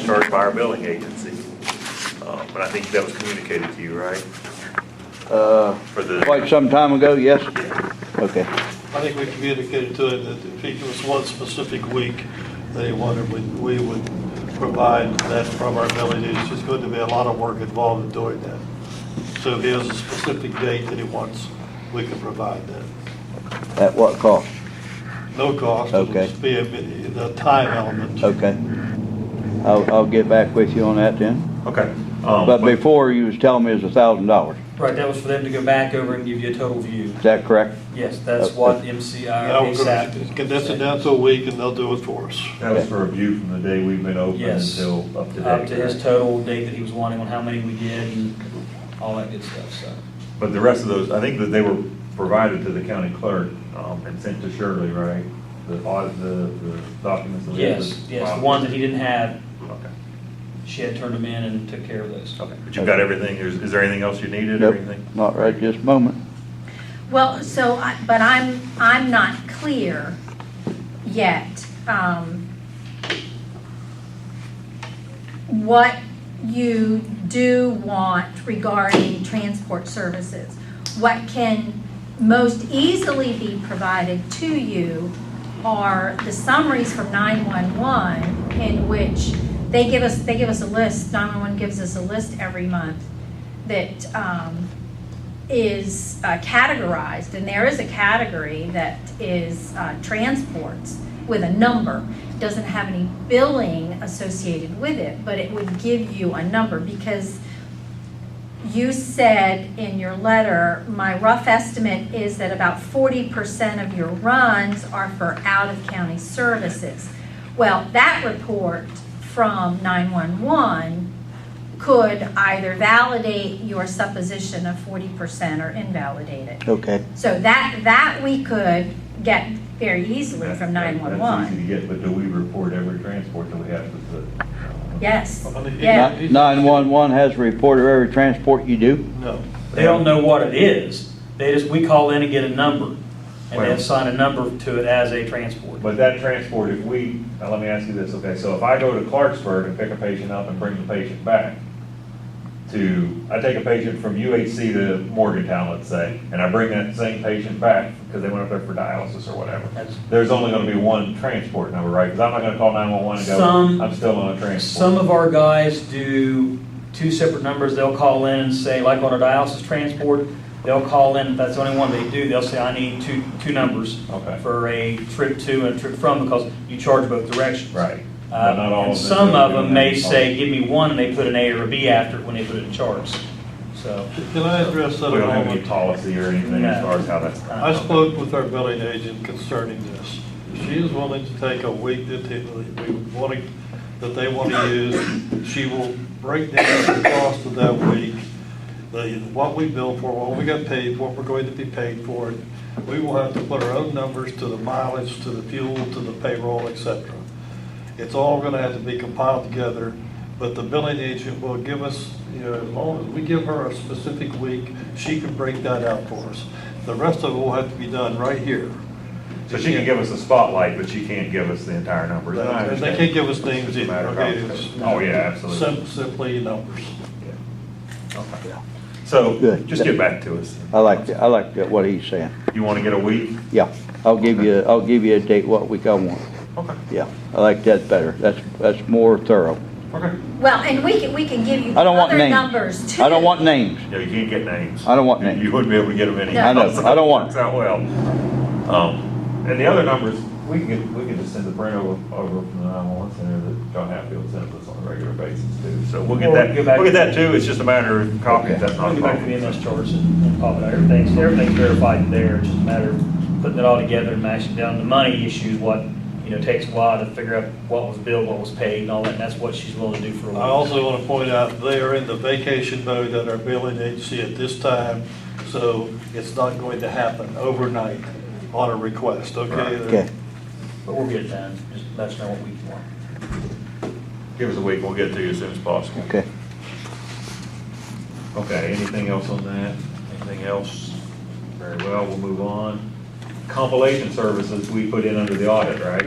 charged by our billing agency. But I think that was communicated to you, right? For the, Quite some time ago, yes? Okay. I think we communicated to him that if he was one specific week that he wanted, we would provide that from our billing agency. It's just going to be a lot of work involved in doing that. So if he has a specific date that he wants, we can provide that. At what cost? No cost. Okay. It'll just be the time element. Okay. I'll get back with you on that then. okay. But before, you was telling me it was $1,000. Right, that was for them to go back over and give you a total view. Is that correct? Yes, that's what MCI Now or we're going ASAP. to condense it down to a week and they'll do it for us. That was for a view from the day we've been open Yes. until up to date. Up to his total date that he was wanting on how many we did and all that good stuff, so. But the rest of those, I think that they were provided to the county clerk and sent to Shirley, right? The audit, the documents. That we had Yes, to- yes, the ones that he didn't have, Okay. she had turned them in and took care of those. Okay, but you've got everything. Is there anything else you needed or Nope, anything? not right this moment. Well, so, but I'm not clear yet, what you do want regarding transport services. What can most easily be provided to you are the summaries from 911 in which they give us a list. 911 gives us a list every month that is categorized, and there is a category that is transports with a number. It doesn't have any billing associated with it, but it would give you a number, because you said in your letter, my rough estimate is that about 40% of your runs are for out-of-county services. Well, that report from 911 could either validate your supposition of 40% or invalidate it. Okay. So that we could get very easily from That's easy 911. to get, but do we report every transport that we have with the? Yes, I mean, yeah. 911 has a report of every transport you do? No. They don't know what it is. We call in and get a number, and Well- they assign a number to it as a transport. But that transport, now let me ask you this, okay, so if I go to Clarksburg and pick a patient up and bring the patient back I take a patient from UHC to Morgantown, let's say, and I bring that same patient back because they went up there for dialysis or whatever. There's only gonna be one transport number, right? Because I'm not gonna call 911 and go, I'm still on a transport. Some of our guys do two separate numbers. They'll call in and say, like on a dialysis transport, they'll call in, if that's the only one they do, they'll say, I need two numbers Okay. for a trip to and a trip from, because you charge both directions. Right. But not all And of them some do of that. them may say, give me one, and they put an A or a B after it when they put it in charts. So, Can I address that We a don't have any moment? policy or anything as far as how that's. I spoke with our billing agent concerning this. She is willing to take a week that they want to use. She will break down the cost of that week, what we bill for, what we got paid, what we're going to be paid for. We will have to put our own numbers to the mileage, to the fuel, to the payroll, etc. It's all going to have to be compiled together, but the billing agent will give us, as long as we give her a specific week, she can break that out for us. The rest of it will have to be done right here. So she can give us a spotlight, but she can't give us the entire numbers. And I And they understand. can't give us names It's a either, matter of okay? how- It's Oh, yeah, absolutely. Simply numbers. Yeah. Okay. So, Good. just get back to us. I like what he's saying. You want to get a week? Yeah, I'll give you a date what week I want. Okay. Yeah, I like that better. That's more thorough. Okay. Well, and we can give you I don't want other names. numbers too. I don't want names. Yeah, you can't get names. I don't want names. You wouldn't be able to get them anyhow. No. I know. I don't want Works out well. And the other numbers, we can just send the print over from the 911 center that John Hatfield sends us on a regular basis too. So we'll get Or that, go back we'll get to- that too. It's just a matter of copying. Okay. That's not I'll a get back to the problem. MS charts and pop it out. Everything's verified there. It's just a matter of putting it all together and mashing down the money issues, what, takes a while to figure out what was billed, what was paid and all that. And that's what she's willing to do for a week. I also want to point out, they are in the vacation mode at our billing agency at this time, so it's not going to happen overnight on a request, okay? Okay. But we'll get it done. Just let us know what week you want. Give us a week. We'll get to you as soon as possible. Okay. Okay, anything else on that? Anything else? Very well, we'll move on. Compilation services we put in under the audit, right?